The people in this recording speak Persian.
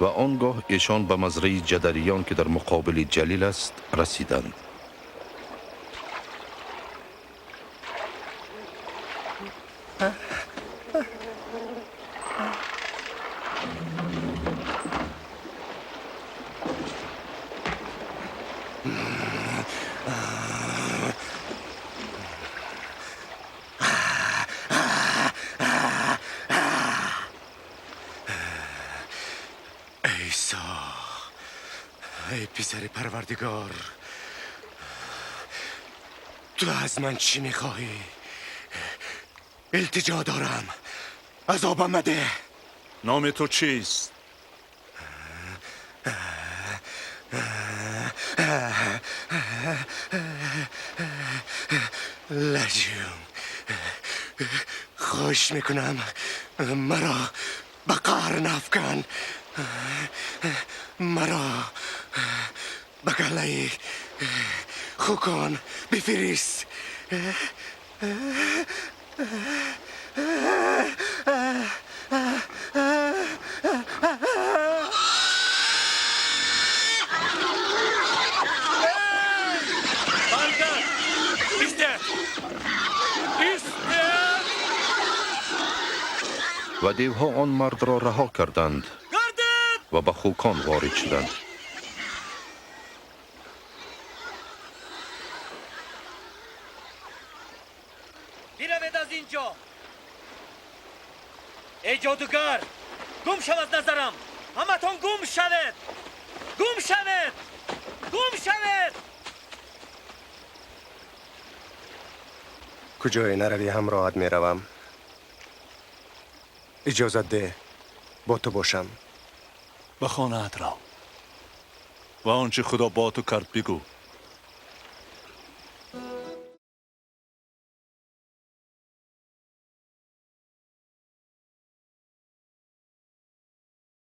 و آنگاه ایشان به مزرعه جدریان که در مقابل جلیل است رسیدند. عیسی، ای پسر پروردگار، تو از من چی میخواهی؟ التجا دارم، عذابم مده. نام تو چیست؟ لجیون، خوش میکنم مرا به قهر نفکن، مرا به گله خوکان بفرست. و دیوها آن مرد را رها کردند و به خوکان وارد شدند. بیروید از اینجا. ای جادوگر، گم شو از نظرم. همتون گم شوید، گم شوید، گم شوید. کجای نروی همراهت میروم. اجازت ده با تو باشم. به خانه‌ات رو و آنچه خدا با تو کرد بگو.